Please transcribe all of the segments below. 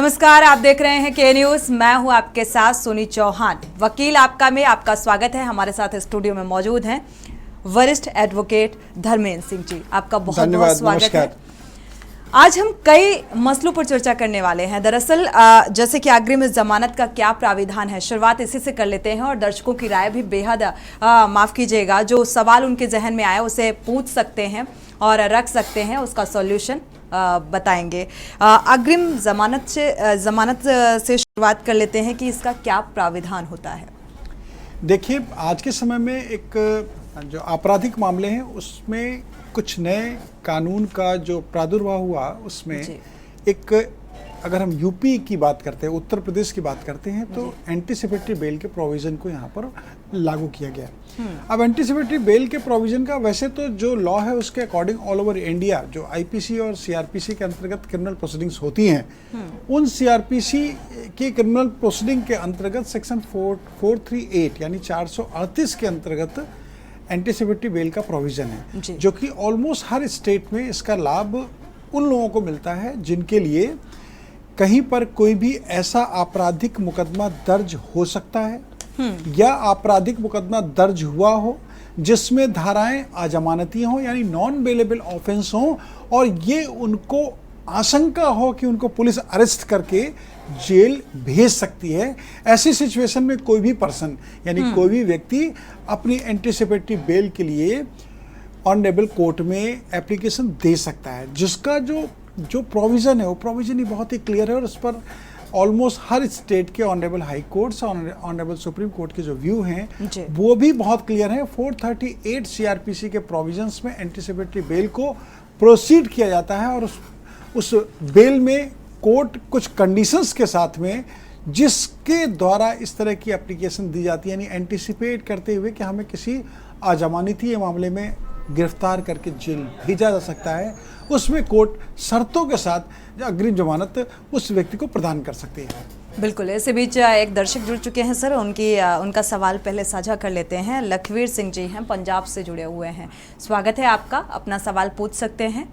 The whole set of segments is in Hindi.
नमस्कार, आप देख रहे हैं के न्यूज। मैं हूं आपके साथ सोनी चौहान। वकील आपका में आपका स्वागत है। हमारे साथ स्टूडियो में मौजूद हैं वरिष्ठ एडवोकेट धर्मेंद्र सिंह जी। आपका बहुत बहुत स्वागत है। आज हम कई मसलों पर चर्चा करने वाले हैं। दरअसल जैसे कि अग्रिम जमानत का क्या प्राविधान है, शुरुआत इसी से कर लेते हैं और दर्शकों की राय भी बेहद माफ कीजिएगा, जो सवाल उनके जहन में आया उसे पूछ सकते हैं और रख सकते हैं, उसका सॉल्यूशन बताएंगे। अग्रिम जमानत से शुरुआत कर लेते हैं कि इसका क्या प्राविधान होता है। देखिए, आज के समय में एक जो आपराधिक मामले हैं उसमें कुछ नए कानून का जो प्रादुर्भाव हुआ, उसमें एक, अगर हम यूपी की बात करते हैं, उत्तर प्रदेश की बात करते हैं, तो एंटीसिपेटरी बेल के प्रोविज़न को यहाँ पर लागू किया गया। अब एंटीसिपेटरी बेल के प्रोविज़न का वैसे तो जो लॉ है उसके अकॉर्डिंग ऑल ओवर इंडिया जो आईपीसी और सीआरपीसी के अंतर्गत क्रिमिनल प्रोसीडिंग्स होती हैं, उन सीआरपीसी के क्रिमिनल प्रोसीडिंग के अंतर्गत सेक्शन 438 यानी 438 के अंतर्गत एंटीसिपेटरी बेल का प्रोविज़न है, जो कि ऑलमोस्ट हर स्टेट में इसका लाभ उन लोगों को मिलता है जिनके लिए कहीं पर कोई भी ऐसा आपराधिक मुकदमा दर्ज हो सकता है या आपराधिक मुकदमा दर्ज हुआ हो जिसमें धाराएं अजमानती हों यानी नॉन बेलेबल ऑफेंस हो, और ये उनको आशंका हो कि उनको पुलिस अरेस्ट करके जेल भेज सकती है। ऐसी सिचुएशन में कोई भी पर्सन यानी कोई भी व्यक्ति अपनी एंटीसिपेटरी बेल के लिए ऑनरेबल कोर्ट में एप्लीकेशन दे सकता है, जिसका जो प्रोविज़न है वो प्रोविज़न ही बहुत ही क्लियर है और उस पर ऑलमोस्ट हर स्टेट के ऑनरेबल हाई कोर्ट्स और ऑनरेबल सुप्रीम कोर्ट के जो व्यू हैं वो भी बहुत क्लियर है। 438 सीआरपीसी के प्रोविजंस में एंटीसिपेटरी बेल को प्रोसीड किया जाता है और उस बेल में कोर्ट कुछ कंडीशंस के साथ में जिसके द्वारा इस तरह की एप्लीकेशन दी जाती है, यानी एंटीसिपेट करते हुए कि हमें किसी अजमानती मामले में गिरफ्तार करके जेल भेजा जा सकता है, उसमें कोर्ट शर्तों के साथ अग्रिम जमानत उस व्यक्ति को प्रदान कर सकती है। बिल्कुल। इसी बीच एक दर्शक जुड़ चुके हैं सर, उनका सवाल पहले साझा कर लेते हैं। लखवीर सिंह जी हैं, पंजाब से जुड़े हुए हैं। स्वागत है आपका, अपना सवाल पूछ सकते हैं।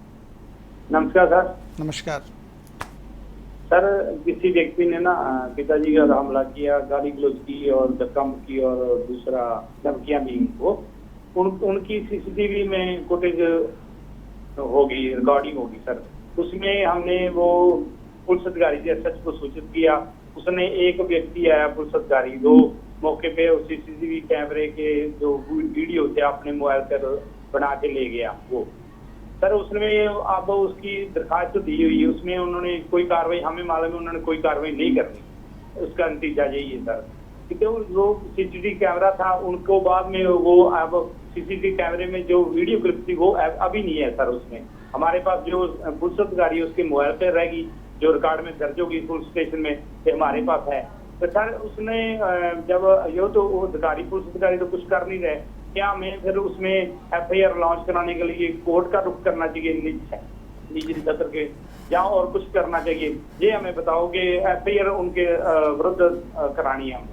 नमस्कार सर। नमस्कार सर, किसी व्यक्ति ने ना पिताजी का हमला किया, गाली गलौज की और धक्का मुक्की और दूसरा धमकियां दी उनकी सीसीटीवी में फुटेज होगी, रिकॉर्डिंग होगी सर। उसमें हमने वो पुलिस अधिकारी एसएच को सूचित किया। उसने एक व्यक्ति आया पुलिस अधिकारी, दो मौके पे उस सीसीटीवी कैमरे के जो वीडियो थे अपने मोबाइल पर बना के ले गया वो सर। उसमें अब उसकी दरखास्त दी हुई है, उसमें उन्होंने कोई कार्रवाई, हमें मालूम है उन्होंने कोई कार्रवाई नहीं करनी। उसका नतीजा यही है सर कि जो सीसीटीवी कैमरा था उनको बाद में वो अब सीसीटीवी कैमरे में जो वीडियो क्लिप थी वो अभी नहीं है सर। उसमें हमारे पास जो पुलिस अधिकारी है उसके मोबाइल पर रहेगी, जो रिकॉर्ड में दर्ज होगी पुलिस स्टेशन में, हमारे पास है। तो सर उसने जब यो तो वो अधिकारी पुलिस अधिकारी तो कुछ कर नहीं रहे, क्या हमें फिर उसमें एफआईआर लॉन्च कराने के लिए कोर्ट का रुख करना चाहिए निजी सत्र के, या और कुछ करना चाहिए? ये हमें बताओगे। एफआईआर उनके विरुद्ध करानी है हमें।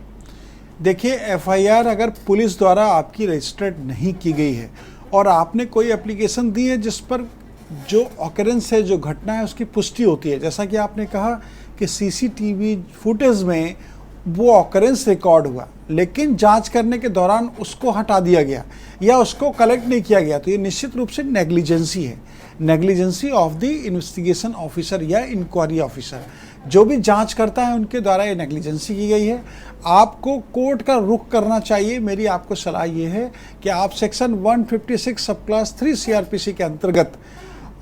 देखिए, एफआईआर अगर पुलिस द्वारा आपकी रजिस्टर्ड नहीं की गई है और आपने कोई एप्लीकेशन दी है जिस पर जो ऑकरेंस है, जो घटना है, उसकी पुष्टि होती है, जैसा कि आपने कहा कि सीसीटीवी फुटेज में वो ऑकरेंस रिकॉर्ड हुआ लेकिन जांच करने के दौरान उसको हटा दिया गया या उसको कलेक्ट नहीं किया गया, तो ये निश्चित रूप से नेग्लिजेंसी है, negligence of the investigation officer या इंक्वायरी ऑफिसर। जो भी जांच करता है उनके द्वारा ये नेग्लिजेंसी की गई है। आपको कोर्ट का रुख करना चाहिए। मेरी आपको सलाह ये है कि आप सेक्शन 156 सब क्लास 3 सीआरपीसी के अंतर्गत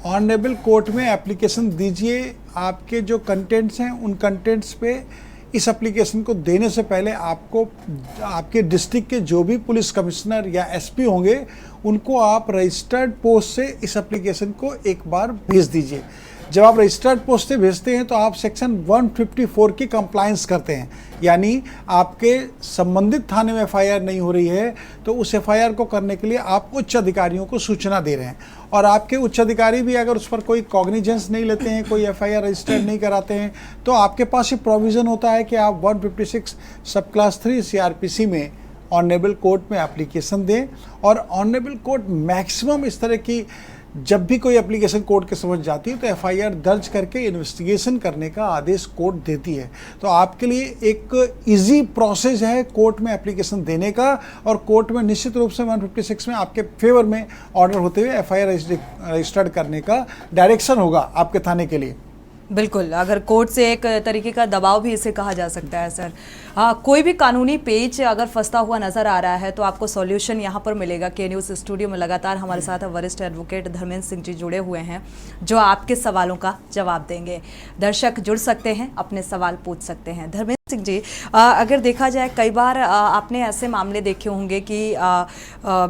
ऑनरेबल कोर्ट में एप्लीकेशन दीजिए। आपके जो कंटेंट्स हैं उन कंटेंट्स पे इस एप्लीकेशन को देने से पहले आपको आपके डिस्ट्रिक्ट के जो भी पुलिस कमिश्नर या एसपी होंगे उनको आप रजिस्टर्ड पोस्ट से इस एप्लीकेशन को एक बार भेज दीजिए। जब आप रजिस्टर्ड पोस्ट से भेजते हैं तो आप सेक्शन 154 की कंप्लायंस करते हैं, यानी आपके संबंधित थाने में एफआईआर नहीं हो रही है तो उस एफआईआर को करने के लिए आप उच्च अधिकारियों को सूचना दे रहे हैं, और आपके उच्च अधिकारी भी अगर उस पर कोई कॉग्निजेंस नहीं लेते हैं, कोई एफआईआर रजिस्टर्ड नहीं कराते हैं, तो आपके पास ये प्रोविज़न होता है कि आप 156 सब क्लास 3 सीआरपीसी में ऑनरेबल कोर्ट में एप्लीकेशन दें, और ऑनरेबल कोर्ट मैक्सिमम इस तरह की जब भी कोई एप्लीकेशन कोर्ट के समझ जाती है तो एफआईआर दर्ज करके इन्वेस्टिगेशन करने का आदेश कोर्ट देती है। तो आपके लिए एक इजी प्रोसेस है कोर्ट में एप्लीकेशन देने का, और कोर्ट में निश्चित रूप से 156 में आपके फेवर में ऑर्डर होते हुए एफआईआर रजिस्टर्ड करने का डायरेक्शन होगा आपके थाने के लिए। बिल्कुल, अगर कोर्ट से एक तरीके का दबाव भी इसे कहा जा सकता है सर। कोई भी कानूनी पेच अगर फंसता हुआ नजर आ रहा है तो आपको सॉल्यूशन यहाँ पर मिलेगा। के न्यूज़ स्टूडियो में लगातार हमारे साथ वरिष्ठ एडवोकेट धर्मेंद्र सिंह जी जुड़े हुए हैं जो आपके सवालों का जवाब देंगे। दर्शक जुड़ सकते हैं, अपने सवाल पूछ सकते हैं। धर्मेंद्र सिंह जी, अगर देखा जाए कई बार आपने ऐसे मामले देखे होंगे कि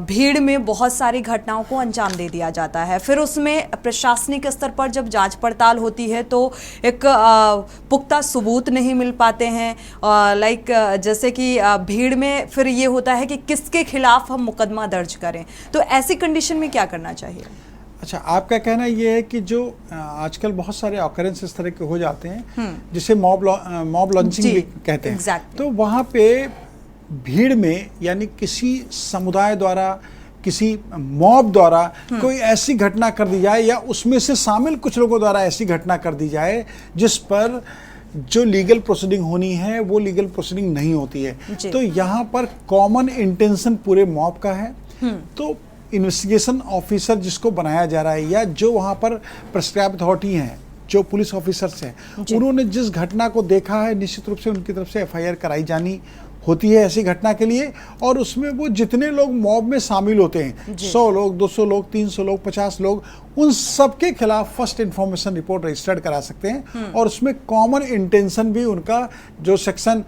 भीड़ में बहुत सारी घटनाओं को अंजाम दे दिया जाता है, फिर उसमें प्रशासनिक स्तर पर जब जांच पड़ताल होती है तो एक पुख्ता सबूत नहीं मिल पाते हैं। लाइक जैसे कि भीड़ में फिर ये होता है कि किसके खिलाफ हम मुकदमा दर्ज करें, तो ऐसी कंडीशन में क्या करना चाहिए? अच्छा, आपका कहना ये है कि जो आजकल बहुत सारे ऑकरेंस इस तरह के हो जाते हैं जिसे मॉब लॉन्चिंग भी कहते हैं, exactly. तो वहाँ पे भीड़ में यानी किसी समुदाय द्वारा, किसी मॉब द्वारा कोई ऐसी घटना कर दी जाए या उसमें से शामिल कुछ लोगों द्वारा ऐसी घटना कर दी जाए जिस पर जो लीगल प्रोसीडिंग होनी है वो लीगल प्रोसीडिंग नहीं होती है, तो यहाँ पर कॉमन इंटेंशन पूरे मॉब का है। तो इन्वेस्टिगेशन ऑफिसर जिसको बनाया जा रहा है या जो वहाँ पर प्रिस्क्राइब अथॉरिटी हैं, जो पुलिस ऑफिसर्स हैं, उन्होंने जिस घटना को देखा है निश्चित रूप से उनकी तरफ से एफआईआर कराई जानी होती है ऐसी घटना के लिए। और उसमें वो जितने लोग मॉब में शामिल होते हैं, 100 लोग, 200 लोग, 300 लोग, 50 लोग, उन सबके खिलाफ फर्स्ट इंफॉर्मेशन रिपोर्ट रजिस्टर्ड करा सकते हैं। और उसमें कॉमन इंटेंशन भी उनका जो सेक्शन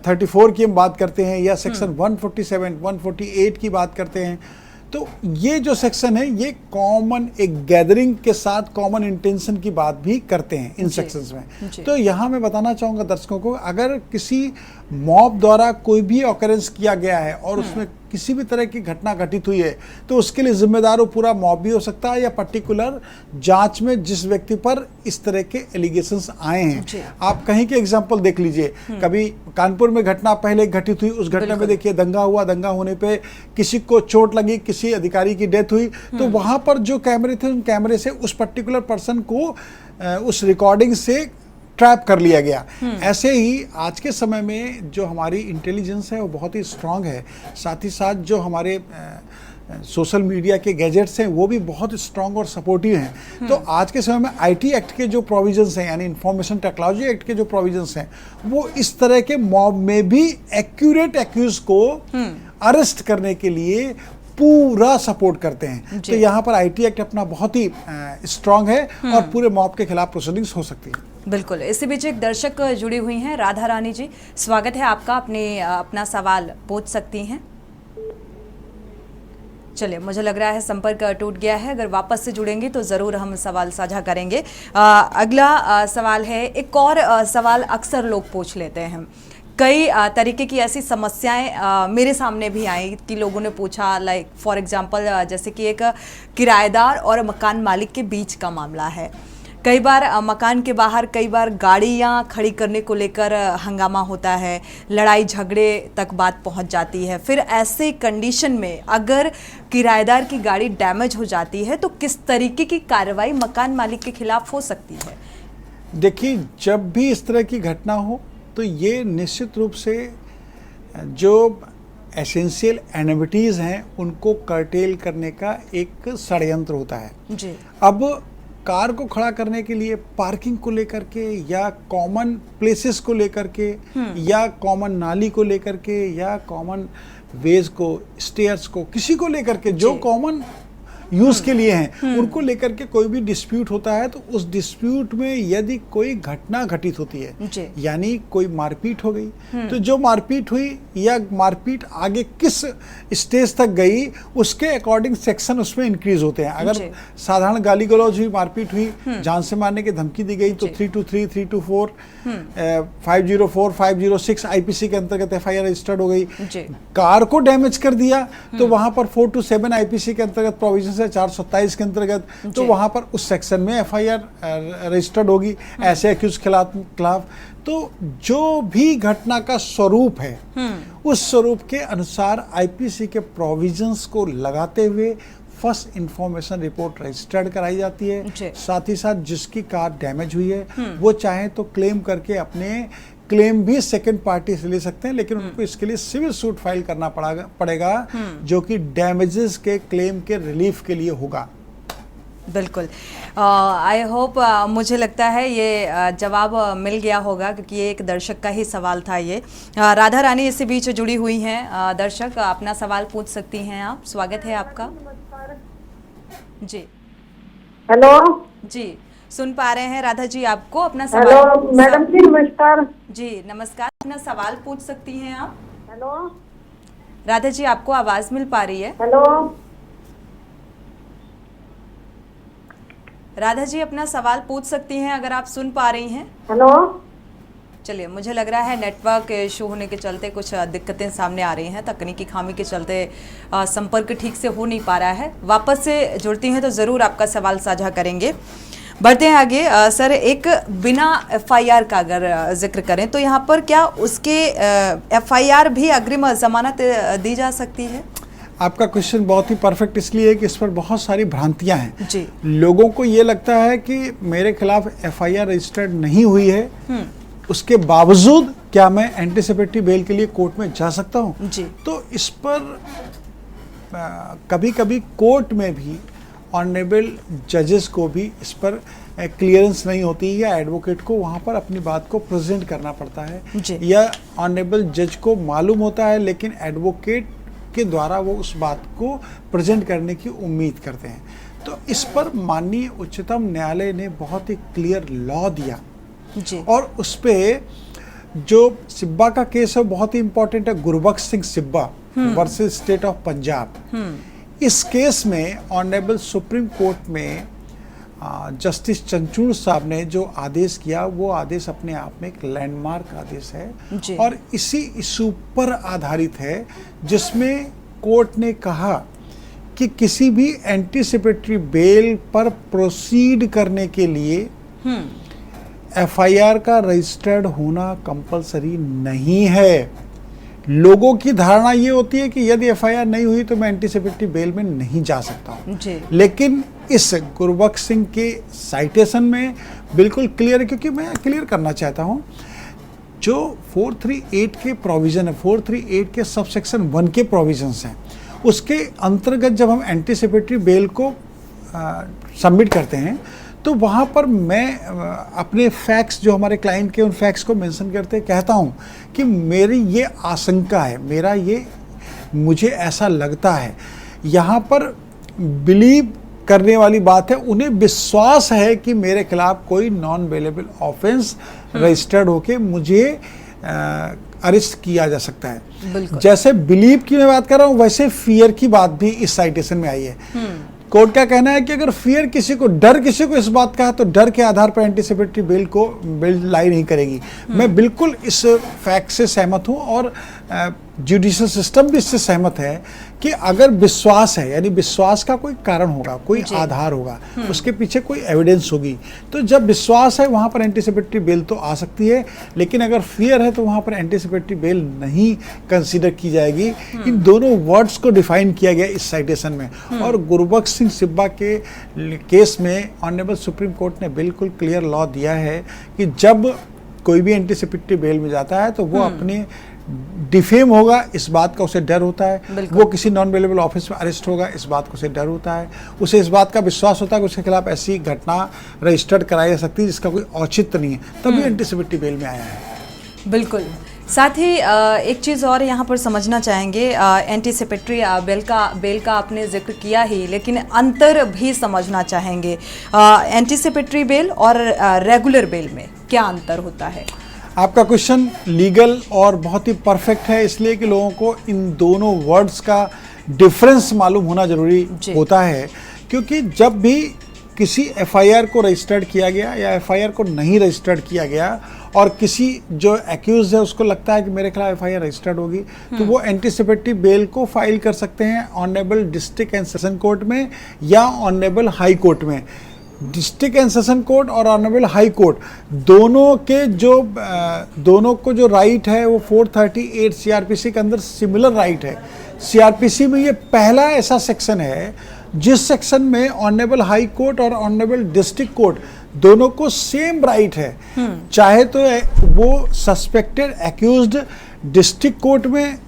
34 की हम बात करते हैं या सेक्शन 147, 148 की बात करते हैं, तो ये जो सेक्शन है ये कॉमन एक गैदरिंग के साथ कॉमन इंटेंशन की बात भी करते हैं इन सेक्शंस में। तो यहाँ मैं बताना चाहूँगा दर्शकों को, अगर किसी मॉब द्वारा कोई भी ऑकरेंस किया गया है और उसमें किसी भी तरह की घटना घटित हुई है तो उसके लिए जिम्मेदार वो पूरा मॉब भी हो सकता है या पर्टिकुलर जांच में जिस व्यक्ति पर इस तरह के एलिगेशंस आए हैं। आप कहीं के एग्जांपल देख लीजिए, कभी कानपुर में घटना पहले घटित हुई, उस घटना में देखिए दंगा हुआ, दंगा होने पे किसी को चोट लगी, किसी अधिकारी की डेथ हुई, तो वहां पर जो कैमरे थे उन कैमरे से उस पर्टिकुलर पर्सन को उस रिकॉर्डिंग से ट्रैप कर लिया गया। ऐसे ही आज के समय में जो हमारी इंटेलिजेंस है वो बहुत ही स्ट्रांग है, साथ ही साथ जो हमारे सोशल मीडिया के गैजेट्स हैं वो भी बहुत स्ट्रांग और सपोर्टिव हैं। तो आज के समय में आईटी एक्ट के जो प्रोविजंस हैं यानी इंफॉर्मेशन टेक्नोलॉजी एक्ट के जो प्रोविजंस हैं वो इस तरह के मॉब में भी एक्यूरेट एक्यूज को अरेस्ट करने के लिए पूरा सपोर्ट करते हैं। तो यहाँ पर आईटी एक्ट अपना बहुत ही स्ट्रांग है और पूरे मॉब के खिलाफ प्रोसीडिंग्स हो सकती है। बिल्कुल। इसी बीच एक दर्शक जुड़ी हुई हैं, राधा रानी जी, स्वागत है आपका, अपना सवाल पूछ सकती हैं। चलिए, मुझे लग रहा है संपर्क टूट गया है, अगर वापस से जुड़ेंगे तो ज़रूर हम सवाल साझा करेंगे। अगला सवाल है, एक और सवाल अक्सर लोग पूछ लेते हैं, कई तरीके की ऐसी समस्याएं मेरे सामने भी आई कि लोगों ने पूछा, लाइक फॉर एग्जांपल जैसे कि एक किराएदार और मकान मालिक के बीच का मामला है। कई बार मकान के बाहर कई बार गाड़ियां खड़ी करने को लेकर हंगामा होता है, लड़ाई झगड़े तक बात पहुंच जाती है। फिर ऐसे कंडीशन में अगर किराएदार की गाड़ी डैमेज हो जाती है तो किस तरीके की कार्रवाई मकान मालिक के खिलाफ हो सकती है? देखिए, जब भी इस तरह की घटना हो तो ये निश्चित रूप से जो एसेंशियल एमिनिटीज़ हैं उनको कर्टेल करने का एक षड्यंत्र होता है जी। अब कार को खड़ा करने के लिए पार्किंग को लेकर के या कॉमन प्लेसेस को लेकर के या कॉमन नाली को लेकर के या कॉमन वेज को, स्टेयर्स को, किसी को लेकर के जो कॉमन यूज के लिए हैं उनको लेकर के कोई भी डिस्प्यूट होता है तो उस डिस्प्यूट में यदि कोई घटना घटित होती है यानी कोई मारपीट हो गई तो जो मारपीट हुई या मारपीट आगे किस स्टेज तक गई उसके अकॉर्डिंग सेक्शन उसमें इंक्रीज होते हैं। अगर साधारण गाली गलौज हुई, मारपीट हुई, जान से मारने की धमकी दी गई तो 323, 324, 504, 506 आईपीसी के अंतर्गत एफआईआर रजिस्टर्ड हो गई। कार को डैमेज कर दिया तो वहां पर 427 आईपीसी के अंतर्गत प्रोविजन 427 के अंतर्गत तो वहां पर उस सेक्शन में एफआईआर रजिस्टर्ड होगी ऐसे एक्यूज खिलाफ। तो जो भी घटना का स्वरूप है उस स्वरूप के अनुसार आईपीसी के प्रोविजंस को लगाते हुए फर्स्ट इंफॉर्मेशन रिपोर्ट रजिस्टर्ड कराई जाती जी। है। साथ ही साथ जिसकी कार डैमेज हुई है वो चाहे तो क्लेम करके अपने क्लेम भी सेकंड पार्टी से ले सकते हैं, लेकिन उनको इसके लिए सिविल सूट फाइल करना पड़ेगा जो कि डैमेजेस के क्लेम के रिलीफ के लिए होगा। बिल्कुल, आई होप मुझे लगता है ये जवाब मिल गया होगा, क्योंकि ये एक दर्शक का ही सवाल था ये। राधा रानी इसी बीच जुड़ी हुई हैं। दर्शक अपना सवाल पूछ सकती हैं आप, स्वागत है आपका। जी हेलो जी, सुन पा रहे हैं राधा जी आपको। अपना सवाल। हेलो मैडम जी, नमस्कार। जी नमस्कार, अपना सवाल पूछ सकती हैं आप। हेलो राधा जी, आपको आवाज मिल पा रही है? हेलो राधा जी, अपना सवाल पूछ सकती हैं अगर आप सुन पा रही हैं। हेलो चलिए, मुझे लग रहा है नेटवर्क इशू होने के चलते कुछ दिक्कतें सामने आ रही हैं, तकनीकी खामी के चलते संपर्क ठीक से हो नहीं पा रहा है। वापस से जुड़ती हैं तो ज़रूर आपका सवाल साझा करेंगे। बढ़ते हैं आगे। सर, एक बिना एफआईआर का अगर जिक्र करें तो यहाँ पर क्या उसके एफआईआर भी अग्रिम जमानत दी जा सकती है? आपका क्वेश्चन बहुत ही परफेक्ट इसलिए है कि इस पर बहुत सारी भ्रांतियां हैं जी। लोगों को ये लगता है कि मेरे खिलाफ एफआईआर रजिस्टर्ड नहीं हुई है, उसके बावजूद क्या मैं एंटीसिपेटरी बेल के लिए कोर्ट में जा सकता हूं? जी। तो इस पर कभी कभी कोर्ट में भी ऑनरेबल जजेस को भी इस पर क्लियरेंस नहीं होती, या एडवोकेट को वहाँ पर अपनी बात को प्रेजेंट करना पड़ता है, या ऑनरेबल जज को मालूम होता है लेकिन एडवोकेट के द्वारा वो उस बात को प्रेजेंट करने की उम्मीद करते हैं। तो इस पर माननीय उच्चतम न्यायालय ने बहुत ही क्लियर लॉ दिया जी। और उस पे जो सिब्बा का केस है बहुत ही इंपॉर्टेंट है, Gurbaksh Singh Sibbia versus state of Punjab. इस केस में ऑनरेबल सुप्रीम कोर्ट में जस्टिस चंद्रचूड़ साहब ने जो आदेश किया वो आदेश अपने आप में एक लैंडमार्क आदेश है और इसी इशू पर आधारित है, जिसमें कोर्ट ने कहा कि किसी भी एंटीसिपेटरी बेल पर प्रोसीड करने के लिए एफआईआर का रजिस्टर्ड होना कंपलसरी नहीं है। लोगों की धारणा ये होती है कि यदि एफआईआर नहीं हुई तो मैं एंटीसिपेटरी बेल में नहीं जा सकता हूँ, लेकिन इस गुरबख्श सिंह के साइटेशन में बिल्कुल क्लियर है, क्योंकि मैं क्लियर करना चाहता हूँ जो 438 के प्रोविज़न है, 438 के सबसेक्शन 1 के प्रोविजंस हैं, उसके अंतर्गत जब हम एंटीसिपेटरी बेल को सबमिट करते हैं तो वहाँ पर मैं अपने फैक्ट्स जो हमारे क्लाइंट के उन फैक्ट्स को मेंशन करते कहता हूँ कि मेरी ये आशंका है, मुझे ऐसा लगता है। यहाँ पर बिलीव करने वाली बात है, उन्हें विश्वास है कि मेरे खिलाफ कोई नॉन बेलेबल ऑफेंस रजिस्टर्ड होके मुझे अरेस्ट किया जा सकता है। जैसे बिलीव की मैं बात कर रहा हूँ, वैसे फियर की बात भी इस साइटेशन में आई है। कोर्ट का कहना है कि अगर फियर डर किसी को इस बात का है तो डर के आधार पर एंटीसिपेटरी बेल लाई नहीं करेगी। मैं बिल्कुल इस फैक्ट से सहमत हूं और जुडिशियल सिस्टम भी इससे सहमत है कि अगर विश्वास है, यानी विश्वास का कोई कारण होगा, कोई आधार होगा, उसके पीछे कोई एविडेंस होगी, तो जब विश्वास है वहाँ पर एंटीसिपेटरी बेल तो आ सकती है, लेकिन अगर फियर है तो वहाँ पर एंटीसिपेटरी बेल नहीं कंसीडर की जाएगी। इन दोनों वर्ड्स को डिफाइन किया गया इस साइटेशन में। और गुरबख्श सिंह सिब्बा के केस में ऑनरेबल सुप्रीम कोर्ट ने बिल्कुल क्लियर लॉ दिया है कि जब कोई भी एंटीसिपेटरी बेल में जाता है तो वो अपने डिफेम होगा, इस बात का उसे डर होता है, वो किसी नॉन बेलेबल ऑफिस में अरेस्ट होगा, इस बात को उसे डर होता है, उसे इस बात का विश्वास होता है कि उसके खिलाफ ऐसी घटना रजिस्टर्ड कराई जा सकती है जिसका कोई औचित्य नहीं है, तभी एंटीसिपेटरी बेल में आया है। बिल्कुल। साथ ही एक चीज़ और यहाँ पर समझना चाहेंगे, एंटीसिपेटरी बेल का आपने जिक्र किया ही, लेकिन अंतर भी समझना चाहेंगे। एंटीसिपेटरी बेल और रेगुलर बेल में क्या अंतर होता है? आपका क्वेश्चन लीगल और बहुत ही परफेक्ट है, इसलिए कि लोगों को इन दोनों वर्ड्स का डिफरेंस मालूम होना जरूरी होता है, क्योंकि जब भी किसी एफआईआर को रजिस्टर्ड किया गया या एफआईआर को नहीं रजिस्टर्ड किया गया और किसी जो एक्यूज है उसको लगता है कि मेरे खिलाफ एफआईआर रजिस्टर्ड होगी, तो वो एंटीसिपेटरी बेल को फाइल कर सकते हैं honourable district and session court में या ऑनरेबल हाई कोर्ट में। डिस्ट्रिक्ट एंड सेशन कोर्ट और ऑनरेबल हाई कोर्ट दोनों को जो राइट है वो 438 सीआरपीसी के अंदर सिमिलर राइट है। सीआरपीसी में ये पहला ऐसा सेक्शन है जिस सेक्शन में ऑनरेबल हाई कोर्ट और ऑनरेबल डिस्ट्रिक्ट कोर्ट दोनों को सेम राइट है, चाहे तो वो सस्पेक्टेड एक्यूज्ड डिस्ट्रिक्ट कोर्ट में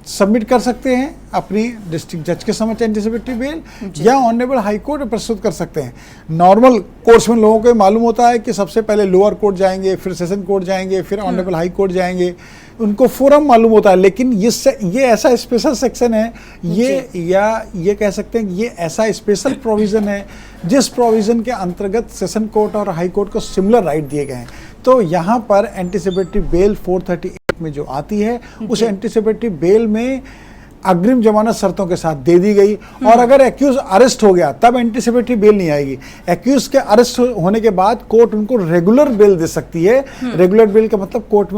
सबमिट कर सकते हैं अपनी डिस्ट्रिक्ट जज के समक्ष एंटीसिपेटरी बेल, या ऑनरेबल हाई कोर्ट में प्रस्तुत कर सकते हैं। नॉर्मल कोर्ट्स में लोगों को मालूम होता है कि सबसे पहले लोअर कोर्ट जाएंगे, फिर सेशन कोर्ट जाएंगे, फिर ऑनरेबल हाई कोर्ट जाएंगे, उनको फोरम मालूम होता है। लेकिन ये ऐसा स्पेशल सेक्शन है, ये कह सकते हैं कि ये ऐसा स्पेशल प्रोविज़न है जिस प्रोविज़न के अंतर्गत सेशन कोर्ट और हाई कोर्ट को सिमिलर राइट दिए गए हैं। तो यहाँ पर एंटीसिपेटरी बेल 438 में जो आती है, उस एंटीसिपेटरी बेल में अग्रिम जमानत शर्तों के साथ दे दी गई, और अगर एक्यूज अरेस्ट हो गया तब एंटीसिपेटरी बेल नहीं आएगी। एक्यूज के अरेस्ट होने के बाद कोर्ट उनको रेगुलर बेल दे सकती है। रेगुलर बेल का मतलब कोर्ट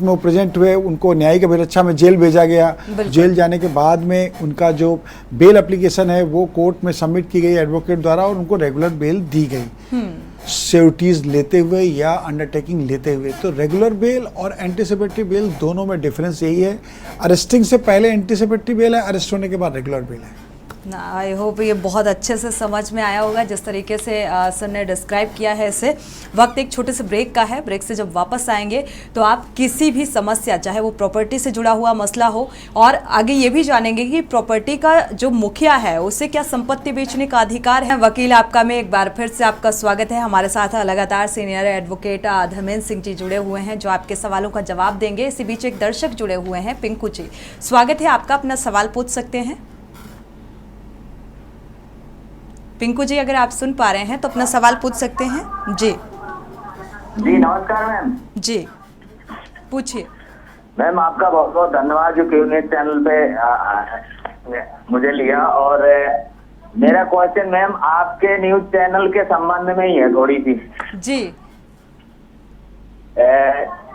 में वो प्रेजेंट हुए, उनको न्यायिक अभिरक्षा में जेल भेजा गया, जेल जाने के बाद में उनका जो बेल एप्लीकेशन है वो कोर्ट में सबमिट की गई एडवोकेट द्वारा, और उनको रेगुलर बेल दी गई सिक्योरिटीज लेते हुए या अंडरटेकिंग लेते हुए। तो रेगुलर बेल और एंटीसिपेटरी बेल दोनों में डिफरेंस यही है, अरेस्टिंग से पहले एंटीसिपेटरी बेल है, अरेस्ट होने के बाद रेगुलर बेल है। आई होप ये बहुत अच्छे से समझ में आया होगा जिस तरीके से सर ने डिस्क्राइब किया है इसे। वक्त एक छोटे से ब्रेक का है, ब्रेक से जब वापस आएंगे तो आप किसी भी समस्या, चाहे वो प्रॉपर्टी से जुड़ा हुआ मसला हो, और आगे ये भी जानेंगे कि प्रॉपर्टी का जो मुखिया है उसे क्या संपत्ति बेचने का अधिकार है। वकील आपका में एक बार फिर से आपका स्वागत है। हमारे साथ लगातार सीनियर एडवोकेट धर्मेंद्र सिंह जी जुड़े हुए हैं जो आपके सवालों का जवाब देंगे। इसी बीच एक दर्शक जुड़े हुए हैं, पिंकू जी, स्वागत है आपका, अपना सवाल पूछ सकते हैं। पिंकू जी, अगर आप सुन पा रहे हैं तो अपना सवाल पूछ सकते हैं। जी जी नमस्कार मैम। जी पूछिए। मैम आपका बहुत बहुत धन्यवाद जो क्यूनेट चैनल पे मुझे लिया। और मेरा क्वेश्चन मैम आपके न्यूज चैनल के संबंध में ही है थोड़ी सी। जी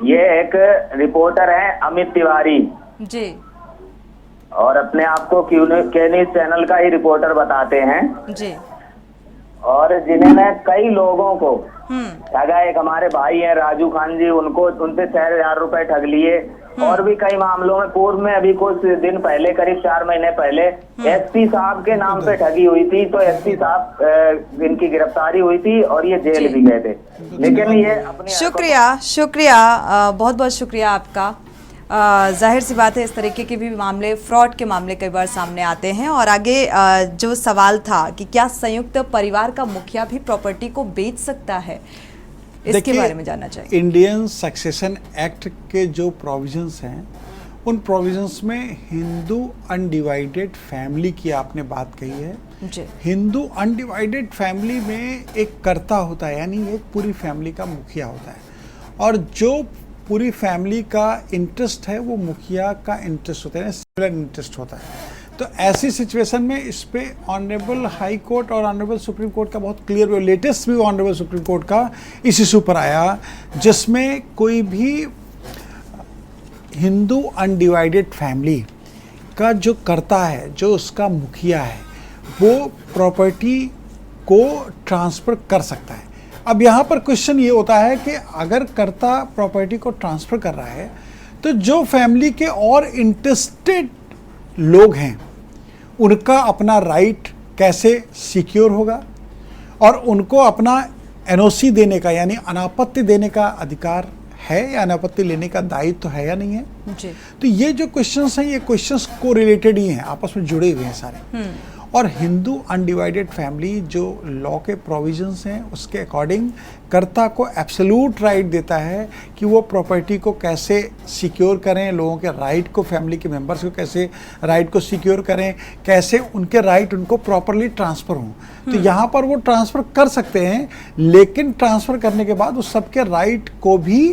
ये एक रिपोर्टर है अमित तिवारी जी, और अपने आप को क्यूनेट चैनल का ही रिपोर्टर बताते हैं जी, और जिन्होंने कई लोगों को ठगा। एक हमारे भाई हैं राजू खान जी, उनसे 6,000 रुपए ठग लिए। और भी कई मामलों में पूर्व में अभी कुछ दिन पहले, करीब 4 महीने पहले एसपी साहब के नाम पे ठगी हुई थी। तो एसपी साहब इनकी गिरफ्तारी हुई थी और ये जेल भी गए थे। लेकिन ये अपने शुक्रिया, बहुत बहुत शुक्रिया आपका। जाहिर सी बात है इस तरीके के भी मामले, फ्रॉड के मामले कई बार सामने आते हैं। और आगे जो सवाल था कि क्या संयुक्त परिवार का मुखिया भी प्रॉपर्टी को बेच सकता है, इसके बारे में जानना चाहिए। इंडियन सक्सेशन एक्ट के जो प्रोविजंस हैं, उन प्रोविजंस में हिंदू अनडिवाइडेड फैमिली की आपने बात कही है जी। हिंदू अनडिवाइडेड फैमिली में एक कर्ता होता है, यानी एक पूरी फैमिली का मुखिया होता है, और जो पूरी फैमिली का इंटरेस्ट है वो मुखिया का इंटरेस्ट होता है, सिमिलर इंटरेस्ट होता है। तो ऐसी सिचुएशन में इस पे ऑनरेबल हाई कोर्ट और ऑनरेबल सुप्रीम कोर्ट का बहुत क्लियर, लेटेस्ट भी ऑनरेबल सुप्रीम कोर्ट का इस इशू पर आया, जिसमें कोई भी हिंदू अनडिवाइडेड फैमिली का जो कर्ता है, जो उसका मुखिया है, वो प्रॉपर्टी को ट्रांसफ़र कर सकता है। अब यहाँ पर क्वेश्चन ये होता है कि अगर कर्ता प्रॉपर्टी को ट्रांसफ़र कर रहा है तो जो फैमिली के और इंटरेस्टेड लोग हैं उनका अपना राइट कैसे सिक्योर होगा, और उनको अपना एनओसी देने का, यानी अनापत्ति देने का अधिकार है या अनापत्ति लेने का दायित्व है या नहीं है जी। तो ये जो क्वेश्चंस हैं, ये क्वेश्चंस को रिलेटेड ही हैं, आपस में जुड़े हुए हैं सारे। और हिंदू अनडिवाइडेड फैमिली जो लॉ के प्रोविजंस हैं उसके अकॉर्डिंग कर्ता को एब्सोल्यूट राइट देता है कि वो प्रॉपर्टी को कैसे सिक्योर करें, लोगों के राइट को, फैमिली के मेंबर्स को कैसे राइट को सिक्योर करें, कैसे उनके राइट उनको प्रॉपरली ट्रांसफ़र हों। तो यहाँ पर वो ट्रांसफ़र कर सकते हैं, लेकिन ट्रांसफ़र करने के बाद उस सबके राइट को भी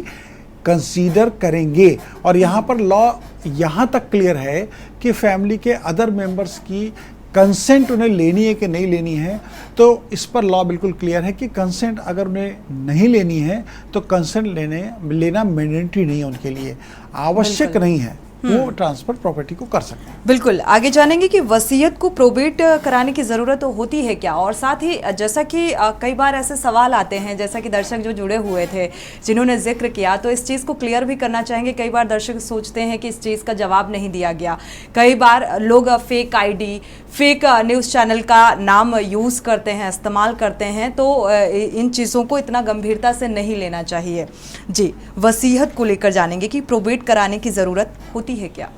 कंसीडर करेंगे। और यहाँ पर लॉ यहाँ तक क्लियर है कि फैमिली के अदर मेंबर्स की कंसेंट उन्हें लेनी है कि नहीं लेनी है। तो इस पर लॉ बिल्कुल क्लियर है कि कंसेंट अगर उन्हें नहीं लेनी है तो कंसेंट लेना मैंडेटरी नहीं है, उनके लिए आवश्यक नहीं है। वो ट्रांसफर प्रॉपर्टी को कर सकें। बिल्कुल, आगे जानेंगे कि वसीयत को प्रोबेट कराने की ज़रूरत होती है क्या, और साथ ही जैसा कि कई बार ऐसे सवाल आते हैं, जैसा कि दर्शक जो जुड़े हुए थे जिन्होंने जिक्र किया, तो इस चीज़ को क्लियर भी करना चाहेंगे। कई बार दर्शक सोचते हैं कि इस चीज़ का जवाब नहीं दिया गया। कई बार लोग fake ID, fake news channel का नाम यूज़ करते हैं, इस्तेमाल करते हैं, तो इन चीज़ों को इतना गंभीरता से नहीं लेना चाहिए। जी, वसीयत को लेकर जानेंगे कि प्रोबेट कराने की ज़रूरत होती है क्या।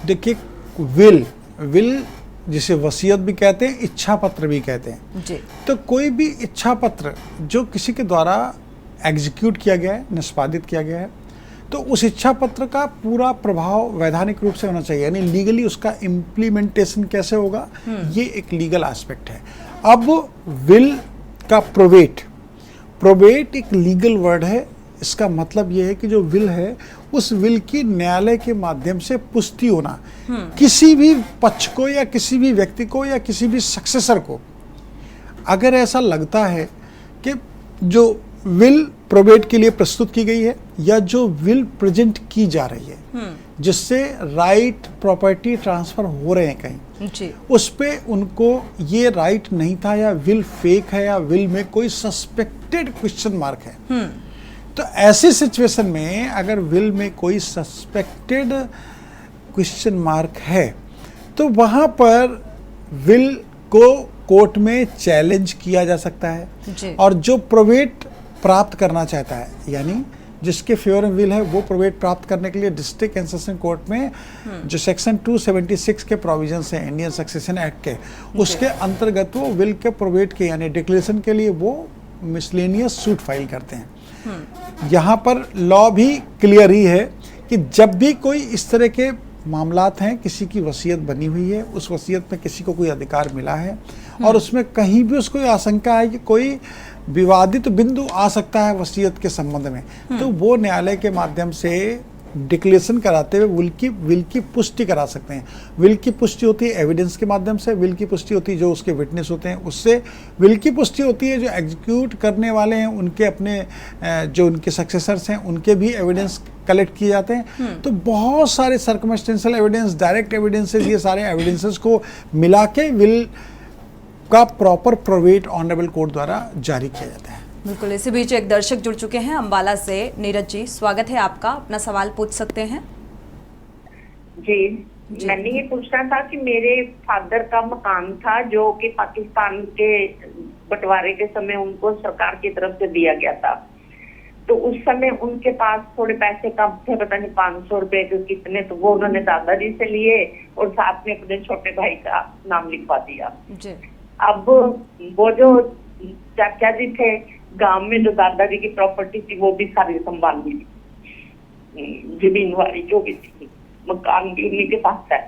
देखिए, विल जिसे वसीयत भी कहते हैं, इच्छा पत्र भी कहते हैं जी। तो कोई भी इच्छा पत्र जो किसी के द्वारा एग्जीक्यूट किया गया है, निष्पादित किया गया है, तो उस इच्छा पत्र का पूरा प्रभाव वैधानिक रूप से होना चाहिए, यानी लीगली उसका इम्प्लीमेंटेशन कैसे होगा, ये एक लीगल एस्पेक्ट है। अब विल का प्रोबेट एक लीगल वर्ड है। इसका मतलब ये है कि जो विल है, उस विल की न्यायालय के माध्यम से पुष्टि होना, किसी भी पक्ष को या किसी भी व्यक्ति को या किसी भी सक्सेसर को अगर ऐसा लगता है कि जो विल प्रोबेट के लिए प्रस्तुत की गई है या जो विल प्रेजेंट की जा रही है, जिससे राइट प्रॉपर्टी ट्रांसफर हो रहे हैं कहीं जी, उस पे उनको ये राइट नहीं था, या विल फेक है, या विल में कोई सस्पेक्टेड क्वेश्चन मार्क है, तो ऐसी सिचुएशन में अगर विल में कोई सस्पेक्टेड क्वेश्चन मार्क है तो वहाँ पर विल को कोर्ट में चैलेंज किया जा सकता है जी। और जो प्रोबेट प्राप्त करना चाहता है, यानी जिसके फेवर में विल है, वो प्रोबेट प्राप्त करने के लिए डिस्ट्रिक्ट एंड सेशन कोर्ट में जो सेक्शन 276 के प्रोविजंस हैं इंडियन सक्सेशन एक्ट के, उसके अंतर्गत वो विल के प्रोबेट के यानी डिक्लेरेशन के लिए वो मिसलेनियस सूट फाइल करते हैं। यहाँ पर लॉ भी क्लियर ही है कि जब भी कोई इस तरह के मामलात हैं, किसी की वसीयत बनी हुई है, उस वसीयत में किसी को कोई अधिकार मिला है और उसमें कहीं भी उसको आशंका है कि कोई विवादित बिंदु आ सकता है वसीयत के संबंध में, तो वो न्यायालय के माध्यम से डिक्लेरेशन कराते हुए विल की पुष्टि करा सकते हैं। विल की पुष्टि होती है एविडेंस के माध्यम से, विल की पुष्टि होती है जो उसके विटनेस होते हैं उससे, विल की पुष्टि होती है जो एग्जीक्यूट करने वाले हैं उनके अपने जो उनके सक्सेसर्स हैं उनके भी एविडेंस कलेक्ट किए जाते हैं। तो बहुत सारे सर्कमस्टेंशियल एविडेंस, डायरेक्ट एविडेंसेस, ये सारे एविडेंसेस को मिला के विल का प्रॉपर प्रोबेट ऑनरेबल कोर्ट द्वारा जारी किया जाता है। बिल्कुल, इसी बीच एक दर्शक जुड़ चुके हैं अंबाला से। नीरज जी, स्वागत है आपका, अपना सवाल पूछ सकते हैं। जी, मैंने ये पूछना था कि मेरे फादर का मकान था जो कि पाकिस्तान के बंटवारे के समय उनको सरकार की तरफ से दिया गया था, तो उस समय उनके पास थोड़े पैसे कम थे, पता नहीं 500 रुपए के कितने, तो वो उन्होंने दादाजी से लिए और साथ में अपने छोटे भाई का नाम लिखवा दिया जी। अब वो जो चाचा जी थे गांव में, जो दादाजी की प्रॉपर्टी थी वो भी सारी संभाल ली, जमीन वाली जो भी थी, मकान भी उन्हीं के पास है।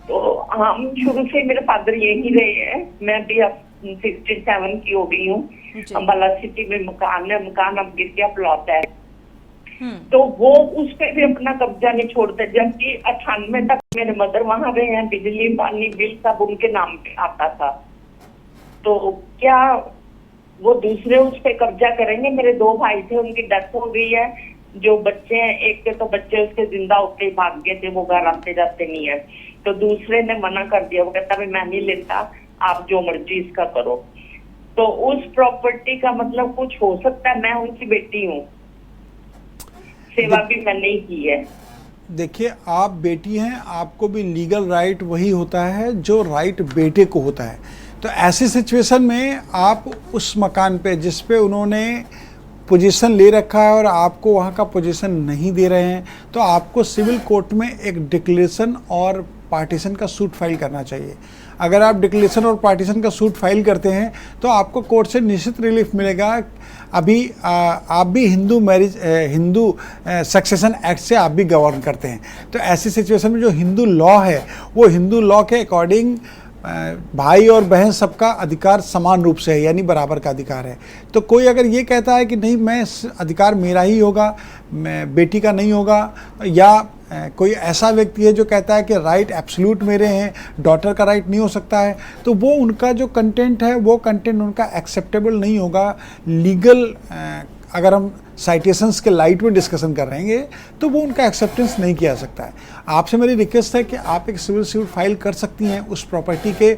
तो हम शुरू से मेरे फादर यही रहे हैं, मैं भी अब 67 की हो गई हूँ। अंबाला सिटी में मकान है, मकान अब गिर गया, प्लॉट है, तो वो उस पे भी अपना कब्जा नहीं छोड़ते, जबकि 98 तक मेरे मदर वहां रहे हैं, बिजली पानी बिल सब उनके नाम पे आता था। तो क्या वो दूसरे उस पे कब्जा करेंगे? मेरे 2 भाई थे, उनकी डेथ हो गई है, जो बच्चे हैं एक के तो बच्चे उसके जिंदा होते ही भाग गए थे, वो घर आते जाते नहीं है, तो दूसरे ने मना कर दिया, वो कहता मैं नहीं लेता, आप जो मर्जी इसका करो। तो उस प्रॉपर्टी का मतलब कुछ हो सकता है? मैं उनकी बेटी हूँ, सेवा भी मैंने ही की है। देखिए, आप बेटी हैं, आपको भी लीगल राइट वही होता है जो राइट बेटे को होता है। तो ऐसी सिचुएशन में आप उस मकान पे जिस पे उन्होंने पोजीशन ले रखा है और आपको वहाँ का पोजीशन नहीं दे रहे हैं, तो आपको सिविल कोर्ट में एक डिक्लेरेशन और पार्टीशन का सूट फाइल करना चाहिए। अगर आप डिक्लेरेशन और पार्टीशन का सूट फाइल करते हैं तो आपको कोर्ट से निश्चित रिलीफ मिलेगा। अभी आप भी हिंदू सक्सेशन एक्ट से आप भी गवर्न करते हैं, तो ऐसी सिचुएशन में जो हिंदू लॉ है वो हिंदू लॉ के अकॉर्डिंग भाई और बहन सबका अधिकार समान रूप से है, यानी बराबर का अधिकार है। तो कोई अगर ये कहता है कि नहीं मैं अधिकार मेरा ही होगा, मैं बेटी का नहीं होगा, या कोई ऐसा व्यक्ति है जो कहता है कि राइट एब्सोल्यूट मेरे हैं, डॉटर का राइट नहीं हो सकता है, तो वो उनका जो कंटेंट है वो कंटेंट उनका एक्सेप्टेबल नहीं होगा लीगल अगर हम साइटेशंस के लाइट में डिस्कशन कर रहे हैं तो वो उनका एक्सेप्टेंस नहीं किया जा सकता है। आपसे मेरी रिक्वेस्ट है कि आप एक सिविल सूट फाइल कर सकती हैं उस प्रॉपर्टी के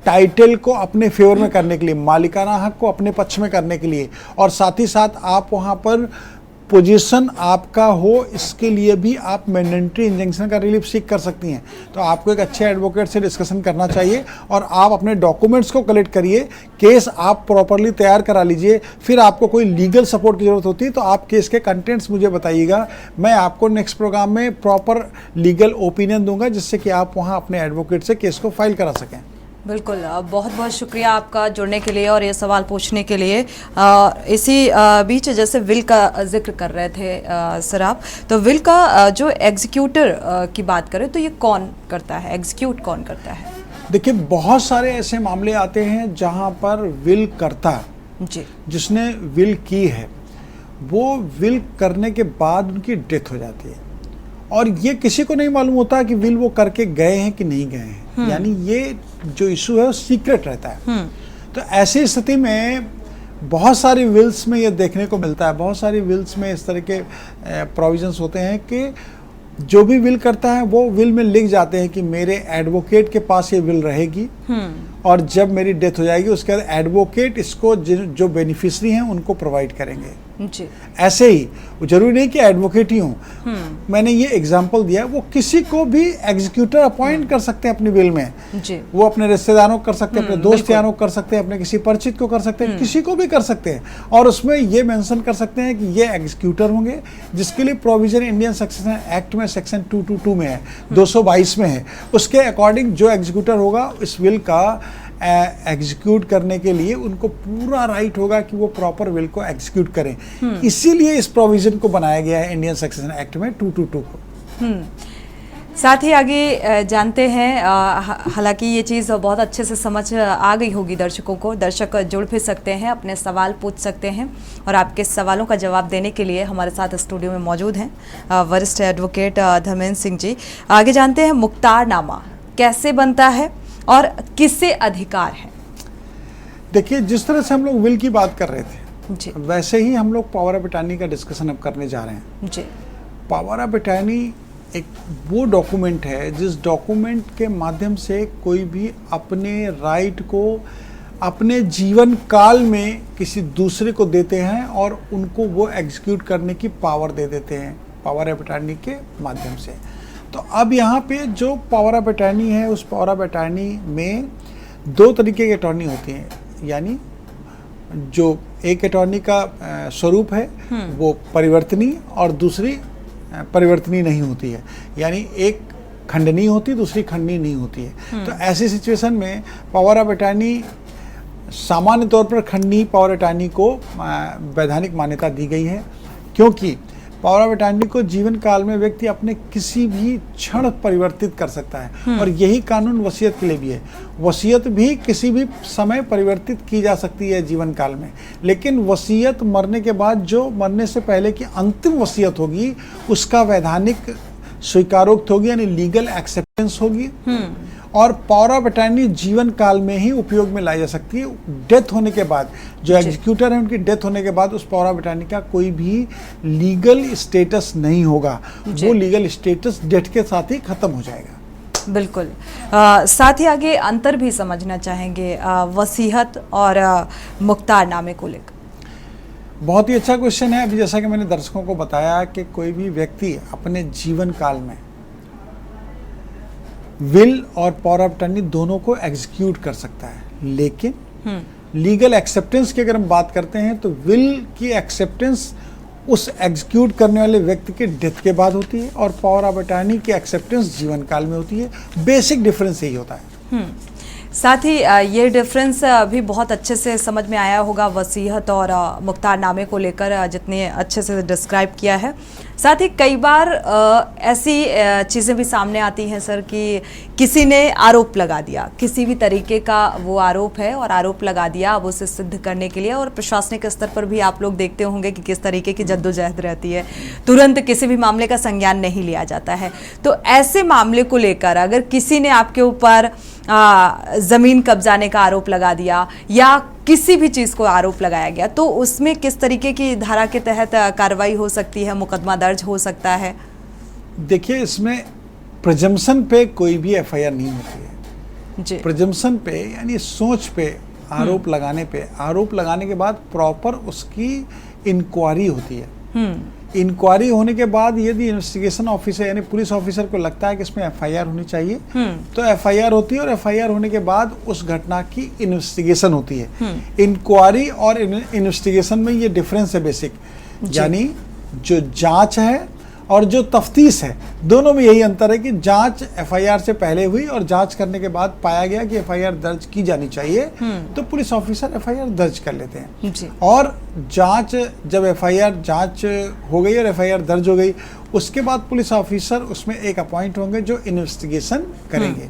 टाइटल को अपने फेवर में करने के लिए, मालिकाना हक को अपने पक्ष में करने के लिए, और साथ ही साथ आप वहाँ पर पोजीशन आपका हो इसके लिए भी आप मैंडेटरी इंजंक्शन का रिलीफ सीख कर सकती हैं। तो आपको एक अच्छे एडवोकेट से डिस्कशन करना चाहिए और आप अपने डॉक्यूमेंट्स को कलेक्ट करिए, केस आप प्रॉपरली तैयार करा लीजिए। फिर आपको कोई लीगल सपोर्ट की ज़रूरत होती है तो आप केस के कंटेंट्स मुझे बताइएगा, मैं आपको नेक्स्ट प्रोग्राम में प्रॉपर लीगल ओपिनियन दूंगा जिससे कि आप वहाँ अपने एडवोकेट से केस को फाइल करा सकें। बिल्कुल, बहुत बहुत शुक्रिया आपका जुड़ने के लिए और ये सवाल पूछने के लिए। इसी बीच जैसे विल का जिक्र कर रहे थे सर आप, तो विल का जो एग्जीक्यूटर की बात करें तो ये कौन करता है, एग्जीक्यूट कौन करता है? देखिए, बहुत सारे ऐसे मामले आते हैं जहाँ पर विल करता जी, जिसने विल की है वो विल करने के बाद उनकी डेथ हो जाती है और ये किसी को नहीं मालूम होता कि विल वो करके गए हैं कि नहीं गए हैं, यानी ये जो इशू है वो सीक्रेट रहता है। तो ऐसी स्थिति में बहुत सारी विल्स में ये देखने को मिलता है, बहुत सारी विल्स में इस तरह के प्रोविजंस होते हैं कि जो भी विल करता है वो विल में लिख जाते हैं कि मेरे एडवोकेट के पास ये विल रहेगी और जब मेरी डेथ हो जाएगी उसके बाद एडवोकेट इसको जो बेनिफिशरी हैं उनको प्रोवाइड करेंगे जी। ऐसे ही जरूरी नहीं कि एडवोकेट ही हूँ, मैंने ये एग्जांपल दिया, वो किसी को भी एग्जीक्यूटर अपॉइंट कर सकते हैं अपनी विल में जी। वो अपने रिश्तेदारों को कर सकते हैं, अपने दोस्त यारों को कर सकते हैं, अपने किसी परिचित को कर सकते हैं, किसी को भी कर सकते हैं और उसमें ये मेंशन कर सकते हैं कि ये एग्जीक्यूटर होंगे जिसके लिए प्रोविजन इंडियन सक्सेशन एक्ट में सेक्शन 222 में है, 222 में है। उसके अकॉर्डिंग जो एग्जीक्यूटर होगा इस विल का एग्जीक्यूट करने के लिए उनको पूरा राइट होगा कि वो प्रॉपर विल को एग्जीक्यूट करें। इसीलिए इस प्रोविजन को बनाया गया है इंडियन सक्सेशन एक्ट में 222 को। साथ ही आगे जानते हैं, हालांकि ये चीज़ बहुत अच्छे से समझ आ गई होगी दर्शकों को, दर्शक जुड़ भी सकते हैं, अपने सवाल पूछ सकते हैं और आपके सवालों का जवाब देने के लिए हमारे साथ स्टूडियो में मौजूद हैं वरिष्ठ एडवोकेट धर्मेंद्र सिंह जी। आगे जानते हैं मुख्तारनामा कैसे बनता है और किससे अधिकार है? देखिए, जिस तरह से हम लोग विल की बात कर रहे थे जी, वैसे ही हम लोग पावर ऑफ अटॉर्नी का डिस्कशन अब करने जा रहे हैं। जी। पावर ऑफ अटॉर्नी एक वो डॉक्यूमेंट है जिस डॉक्यूमेंट के माध्यम से कोई भी अपने राइट को अपने जीवन काल में किसी दूसरे को देते हैं और उनको वो एग्जीक्यूट करने की पावर दे देते हैं पावर ऑफ अटॉर्नी के माध्यम से। तो अब यहाँ पे जो पावर ऑफ अटॉर्नी है उस पावर ऑफ अटॉर्नी में दो तरीके की अटॉर्नी होती हैं, यानी जो एक अटॉर्नी का स्वरूप है वो परिवर्तनीय और दूसरी परिवर्तनीय नहीं होती है, यानी एक खंडनीय होती है दूसरी खंडनीय नहीं होती है। तो ऐसी सिचुएशन में पावर ऑफ अटॉर्नी सामान्य तौर पर खंडनीय पावर अटॉर्नी को वैधानिक मान्यता दी गई है, क्योंकि पावर ऑफ अटॉर्नी को जीवन काल में व्यक्ति अपने किसी भी क्षण परिवर्तित कर सकता है और यही कानून वसीयत के लिए भी है। वसीयत भी किसी भी समय परिवर्तित की जा सकती है जीवन काल में, लेकिन वसीयत मरने के बाद जो मरने से पहले की अंतिम वसीयत होगी उसका वैधानिक स्वीकारोक्त होगी, यानी लीगल एक्सेप्टेंस होगी और पावर ऑफ अटॉर्नी जीवन काल में ही उपयोग में लाई जा सकती है। डेथ होने के बाद जो एग्जीक्यूटर है उनकी डेथ होने के बाद उस पावर ऑफ अटॉर्नी का कोई भी लीगल स्टेटस नहीं होगा, वो लीगल स्टेटस डेथ के साथ ही खत्म हो जाएगा। बिल्कुल। साथ ही आगे अंतर भी समझना चाहेंगे वसीयत और मुख्तारनामे को लेकर। बहुत ही अच्छा क्वेश्चन है। अभी जैसा कि मैंने दर्शकों को बताया कि कोई भी व्यक्ति अपने जीवन काल में विल और पावर ऑफ अटॉर्नी दोनों को एग्जीक्यूट कर सकता है, लेकिन लीगल एक्सेप्टेंस की अगर हम बात करते हैं तो विल की एक्सेप्टेंस उस एग्जीक्यूट करने वाले व्यक्ति के डेथ के बाद होती है और पावर ऑफ अटॉर्नी की एक्सेप्टेंस जीवन काल में होती है। बेसिक डिफरेंस यही होता है। साथ ही ये डिफरेंस भी बहुत अच्छे से समझ में आया होगा वसीयत और मुख्तारनामे को लेकर, जितने अच्छे से डिस्क्राइब किया है। साथ ही कई बार ऐसी चीज़ें भी सामने आती हैं सर कि किसी ने आरोप लगा दिया, किसी भी तरीके का वो आरोप है और आरोप लगा दिया, अब उसे सिद्ध करने के लिए, और प्रशासनिक स्तर पर भी आप लोग देखते होंगे कि किस तरीके की जद्दोजहद रहती है, तुरंत किसी भी मामले का संज्ञान नहीं लिया जाता है। तो ऐसे मामले को लेकर अगर किसी ने आपके ऊपर ज़मीन कब्जाने का आरोप लगा दिया या किसी भी चीज़ को आरोप लगाया गया, तो उसमें किस तरीके की धारा के तहत कार्रवाई हो सकती है, मुकदमा दर्ज हो सकता है? देखिए, इसमें प्रिजम्पशन पे कोई भी एफआईआर नहीं होती है जी। प्रिजम्पशन पे यानी सोच पे, आरोप लगाने पे, आरोप लगाने के बाद प्रॉपर उसकी इंक्वायरी होती है। इंक्वायरी होने के बाद यदि इन्वेस्टिगेशन ऑफिसर यानी पुलिस ऑफिसर को लगता है कि इसमें एफआईआर होनी चाहिए तो एफआईआर होती है, और एफआईआर होने के बाद उस घटना की इन्वेस्टिगेशन होती है। इंक्वायरी और इन्वेस्टिगेशन में ये डिफरेंस है बेसिक, यानी जो जांच है और जो तफ्तीश है, दोनों में यही अंतर है कि जांच एफआईआर से पहले हुई और जांच करने के बाद पाया गया कि एफआईआर दर्ज की जानी चाहिए तो पुलिस ऑफिसर एफआईआर दर्ज कर लेते हैं जी। और जांच जब एफआईआर जांच हो गई और एफआईआर दर्ज हो गई, उसके बाद पुलिस ऑफिसर उसमें एक अपॉइंट होंगे जो इन्वेस्टिगेशन करेंगे।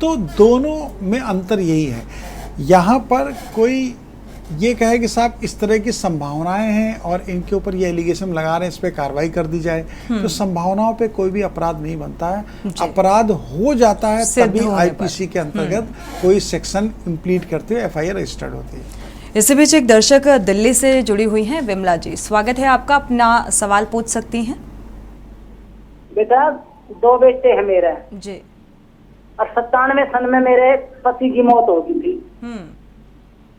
तो दोनों में अंतर यही है। यहाँ पर कोई ये कहे कि साहब इस तरह की संभावनाएं हैं और इनके ऊपर ये एलिगेशन लगा रहे हैं, इस पे कार्रवाई कर दी जाए, तो संभावनाओं पे कोई भी अपराध नहीं बनता है। अपराध हो जाता है तभी आईपीसी के अंतर्गत कोई सेक्शन इम्प्लीट करते हुए एफआईआर रजिस्टर्ड होती है। इसी बीच एक दर्शक दिल्ली से जुड़ी हुई हैं, विमला जी, स्वागत है आपका, अपना सवाल पूछ सकती हैं। बेटा 2 बेटे हैं मेरे जी। और 97 सन में मेरे पति की मौत हो गई थी।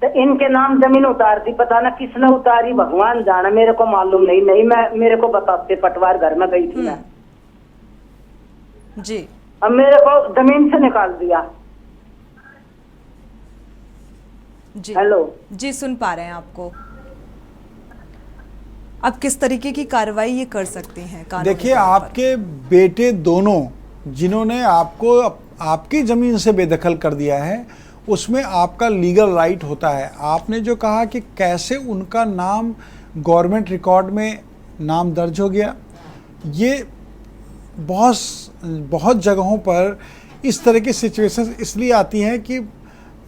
तो इनके नाम जमीन उतार दी, पता ना किसने उतारी, भगवान जाने, मेरे को मालूम नहीं मेरे को बताते, पटवार घर में गई थी मैं जी। अब मेरे को जमीन से निकाल दिया। जी हेलो जी, सुन पा रहे हैं आपको। अब किस तरीके की कार्रवाई ये कर सकती हैं? देखिए, आपके बेटे दोनों जिन्होंने आपको आपकी जमीन से बेदखल कर दिया है, उसमें आपका लीगल राइट होता है। आपने जो कहा कि कैसे उनका नाम गवर्नमेंट रिकॉर्ड में नाम दर्ज हो गया, ये बहुत जगहों पर इस तरह की सिचुएशंस इसलिए आती हैं कि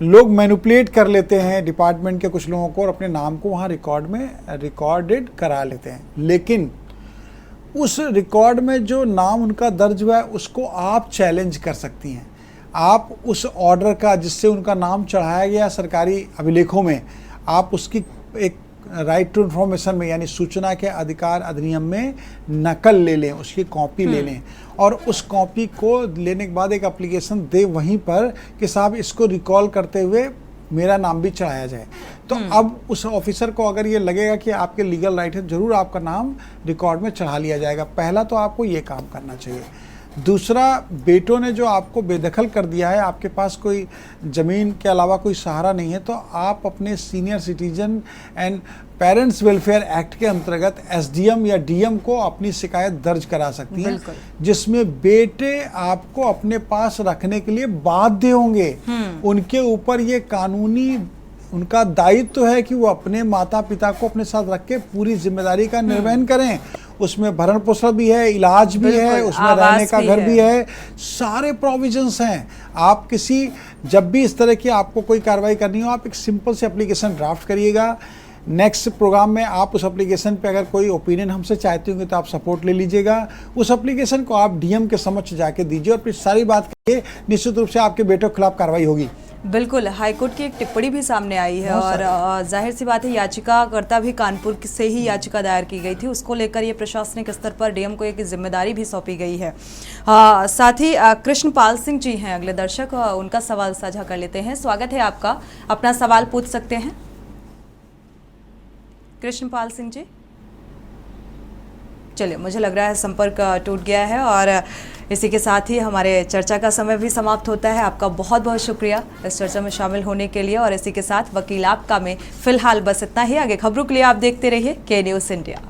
लोग मैनिपुलेट कर लेते हैं डिपार्टमेंट के कुछ लोगों को और अपने नाम को वहाँ रिकॉर्ड में रिकॉर्डेड करा लेते हैं, लेकिन उस रिकॉर्ड में जो नाम उनका दर्ज हुआ है उसको आप चैलेंज कर सकती हैं। आप उस ऑर्डर का जिससे उनका नाम चढ़ाया गया सरकारी अभिलेखों में, आप उसकी एक राइट टू इन्फॉर्मेशन में यानी सूचना के अधिकार अधिनियम में नकल ले लें, उसकी कॉपी ले लें और उस कॉपी को लेने के बाद एक एप्लीकेशन दे वहीं पर कि साहब इसको रिकॉल करते हुए मेरा नाम भी चढ़ाया जाए। तो अब उस ऑफिसर को अगर ये लगेगा कि आपके लीगल राइट है, जरूर आपका नाम रिकॉर्ड में चढ़ा लिया जाएगा। पहला तो आपको ये काम करना चाहिए। दूसरा, बेटों ने जो आपको बेदखल कर दिया है, आपके पास कोई ज़मीन के अलावा कोई सहारा नहीं है, तो आप अपने senior citizen and parents welfare act के अंतर्गत एसडीएम या डीएम को अपनी शिकायत दर्ज करा सकती हैं, जिसमें बेटे आपको अपने पास रखने के लिए बाध्य होंगे। उनके ऊपर ये कानूनी उनका दायित्व है कि वो अपने माता पिता को अपने साथ रख के पूरी जिम्मेदारी का निर्वहन करें। उसमें भरण पोषण भी है, इलाज भी है, उसमें रहने का घर भी है, सारे प्रोविजंस हैं। आप जब भी इस तरह की आपको कोई कार्रवाई करनी हो, आप एक सिंपल से एप्लीकेशन ड्राफ्ट करिएगा। नेक्स्ट प्रोग्राम में आप उस एप्लीकेशन पे अगर कोई ओपिनियन हमसे चाहते होंगे तो आप सपोर्ट ले लीजिएगा। उस एप्लीकेशन को आप डीएम के समक्ष जाके दीजिए और फिर सारी बात करिए, निश्चित रूप से आपके बेटों के खिलाफ कार्रवाई होगी। बिल्कुल, हाईकोर्ट की एक टिप्पणी भी सामने आई है और जाहिर सी बात है याचिकाकर्ता भी कानपुर से ही याचिका दायर की गई थी, उसको लेकर ये प्रशासनिक स्तर पर डीएम को एक जिम्मेदारी भी सौंपी गई है। साथ ही कृष्णपाल सिंह जी हैं अगले दर्शक, उनका सवाल साझा कर लेते हैं। स्वागत है आपका, अपना सवाल पूछ सकते हैं कृष्णपाल सिंह जी। चलिए, मुझे लग रहा है संपर्क टूट गया है और इसी के साथ ही हमारे चर्चा का समय भी समाप्त होता है। आपका बहुत बहुत शुक्रिया इस चर्चा में शामिल होने के लिए और इसी के साथ वकील आपका में फिलहाल बस इतना ही। आगे खबरों के लिए आप देखते रहिए के न्यूज़ इंडिया।